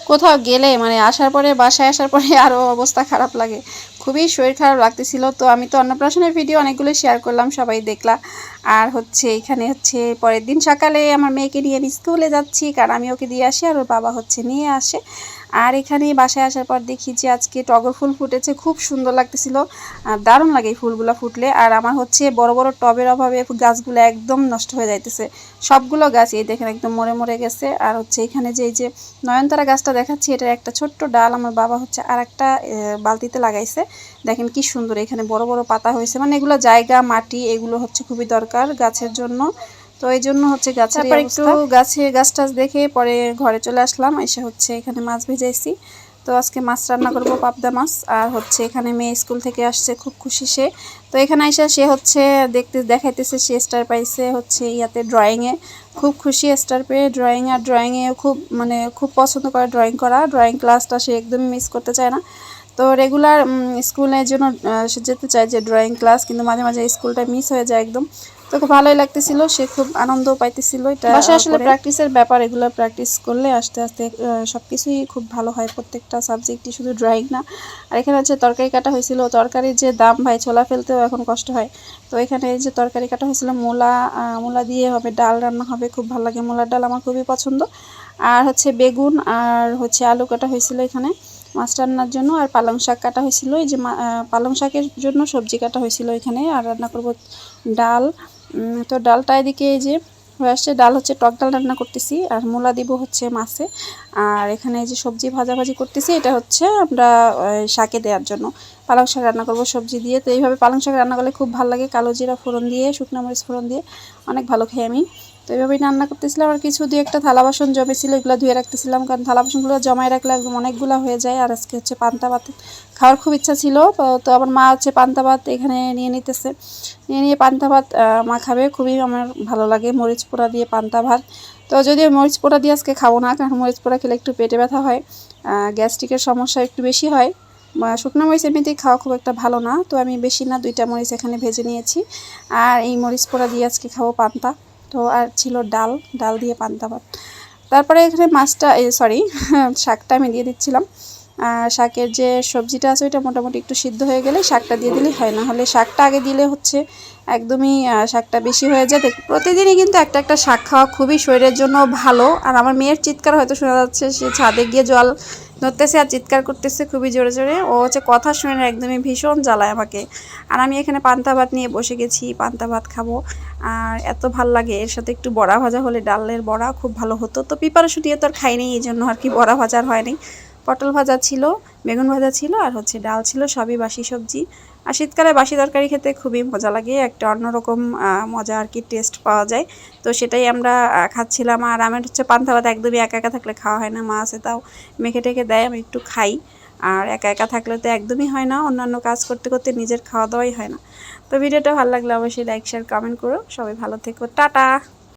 কোথাও গেলে মানে আসার পরে বাসায় আসার পরে আরও অবস্থা খারাপ লাগে, খুবই শরীর খারাপ লাগতেছিল। তো আমি তো অন্নপ্রাশনের ভিডিও অনেকগুলো শেয়ার করলাম, সবাই দেখলা। আর হচ্ছে এখানে হচ্ছে পরের দিন সকালে আমার মেয়েকে নিয়ে আমি স্কুলে যাচ্ছি, কারণ আমি ওকে দিয়ে আসি আর ওর বাবা হচ্ছে নিয়ে আসে। আর এখানে বাসায় আসার পর দেখি যে আজকে টগর ফুল ফুটেছে, খুব সুন্দর লাগতেছিল, দারুণ লাগে এই ফুলগুলো ফুটলে। আর আমার হচ্ছে বড় বড় টবের অভাবে গাছগুলো একদম নষ্ট হয়ে যাইতেছে, সবগুলো গাছ এই দেখেন একদম মরে মরে গেছে। আর হচ্ছে এখানে যে এই যে নয়নতারা গাছটা দেখাচ্ছি, এটার একটা ছোট্ট ডাল আমার বাবা হচ্ছে আর একটা বালতিতে লাগাইছে, দেখেন কি সুন্দর এখানে বড় বড় পাতা হয়েছে। মানে এগুলো জায়গা মাটি এগুলো হচ্ছে খুবই দরকার গাছের জন্য, তো এই জন্য হচ্ছে গাছের একটু গাছ টাছ দেখে পরে ঘরে চলে আসলাম। এসে হচ্ছে এখানে মাছ ভেজাইছি, তো আজকে মাছ রান্না করব, পাবদা মাছ। আর হচ্ছে এখানে মেয়ে স্কুল থেকে আসছে, খুব খুশি সে। তো এখানে এসে সে হচ্ছে দেখাইতেছে সে স্টার পাইছে হচ্ছে ইয়াতে ড্রয়িংয়ে, খুব খুশি স্টার পেয়ে। ড্রয়িংয়ে খুব মানে খুব পছন্দ করে ড্রয়িং করা, ড্রয়িং ক্লাসটা সে একদমই মিস করতে চায় না। তো রেগুলার স্কুলের জন্য সে যেতে চায় যে ড্রয়িং ক্লাস, কিন্তু মাঝে মাঝে স্কুলটা মিস হয়ে যায় একদম। তো খুব ভালোই লাগতেছিল, সে খুব আনন্দও পাইতেছিল। এটা বাসায় আসলে প্র্যাকটিসের ব্যাপার, এগুলো প্র্যাকটিস করলে আস্তে আস্তে সব কিছুই খুব ভালো হয়, প্রত্যেকটা সাবজেক্টই, শুধু ড্রয়িং না। আর এখানে হচ্ছে তরকারি কাটা হয়েছিল, তরকারির যে দাম ভাই, ছোলা ফেলতেও এখন কষ্ট হয়। তো এখানে যে তরকারি কাটা হয়েছিল মূলা দিয়ে হবে ডাল রান্না হবে, খুব ভালো লাগে, মূলার ডাল আমার খুবই পছন্দ। আর হচ্ছে বেগুন আর হচ্ছে আলু কাটা হয়েছিল এখানে মাছ রান্নার জন্য। আর পালং শাক কাটা হয়েছিল, এই যে পালং শাকের জন্য সবজি কাটা হয়েছিল এখানে। আর রান্না করব ডাল। তো ডালটা এদিকে এই যে হয়ে আসছে, ডাল হচ্ছে টক ডাল রান্না করতেছি, আর মূলা দিব হচ্ছে মাছে। আর এখানে এই যে সবজি ভাজাভাজি করতেছি, এটা হচ্ছে আমরা শাকে দেওয়ার জন্য। পালং শাক রান্না করব সবজি দিয়ে। তো এইভাবে পালং শাক রান্না করলে খুব ভালো লাগে, কালো জিরা ফোড়ন দিয়ে, শুকনো মরিচ ফোড়ন দিয়ে, অনেক ভালো খাই আমি। তো এইভাবেই রান্না করতেছিলাম। আর কিছু দিয়ে একটা থালা বাসন জমেছিল, এগুলো ধুয়ে রাখতেছিলাম, কারণ থালা বাসনগুলো জমায় রাখলে একদম অনেকগুলো হয়ে যায়। আর আজকে হচ্ছে পান্তা ভাত খাওয়ার খুব ইচ্ছা ছিল, তো আমার মা হচ্ছে পান্তা ভাত এখানে নিয়ে নিতেছে, নিয়ে পান্তা ভাত মা খাবে, খুবই আমার ভালো লাগে মরিচ পোড়া দিয়ে পান্তা ভাত। তো যদিও মরিচ পোড়া দিয়ে আজকে খাবো না, কারণ মরিচ পোড়া খেলে একটু পেটে ব্যথা হয়, গ্যাস্ট্রিকের সমস্যা একটু বেশি হয়। শুকনো মরিচ এমনিতেই খাওয়া খুব একটা ভালো না, তো আমি বেশি না 2টা মরিচ এখানে ভেজে নিয়েছি। আর এই মরিচ পোড়া দিয়ে আজকে খাবো পান্তা। তো আর ছিল ডাল দিয়ে পান্তা ভাত। তারপরে এখানে মাছটা সরি শাকটা আমি দিয়ে দিচ্ছিলাম। আর শাকের যে সবজিটা আছে ওইটা মোটামুটি একটু সিদ্ধ হয়ে গেলে শাকটা দিয়ে দিলেই হয়, না হলে শাকটা আগে দিলে হচ্ছে একদমই শাকটা বেশি হয়ে যায়। প্রতিদিনই কিন্তু একটা একটা শাক খাওয়া খুবই শরীরের জন্য ভালো। আর আমার মেয়ের চিৎকার হয়তো শোনা যাচ্ছে, সে ছাদে গিয়ে জল ধরতেছে আর চিৎকার করতেছে খুবই জোরে জোরে, ও হচ্ছে কথা শুনে না একদমই ভীষণ জ্বালায় আমাকে। আর আমি এখানে পান্তা ভাত নিয়ে বসে গেছি, পান্তা ভাত খাবো। আর এত ভাল লাগে, এর সাথে একটু বড়া ভাজা হলে, ডালের বড়া খুব ভালো হতো। তো প্রিপারেশন দিয়ে তো আর খাইনি, এই জন্য আর কি বড়া ভাজার হয়নি। পটল ভাজা ছিল, বেগুন ভাজা ছিল, আর হচ্ছে ডাল ছিল, সবই বাসি সবজি। আর শীতকালে বাসি তরকারি খেতে খুবই মজা লাগে, একটা অন্যরকম মজা আর কি, টেস্ট পাওয়া যায়। তো সেটাই আমরা খাচ্ছিলাম। আর আমার হচ্ছে পান্তা ভাত একদমই একা একা থাকলে খাওয়া হয় না, মা আছে তাও মেখে টেখে দেয়, আমি একটু খাই। আর একা একা থাকলে তো একদমই হয় না, অন্যান্য কাজ করতে করতে নিজের খাওয়া দাওয়াই হয় না। তো ভিডিওটা ভালো লাগলে অবশ্যই লাইক শেয়ার কমেন্ট করো, সবাই ভালো থেকো, টাটা।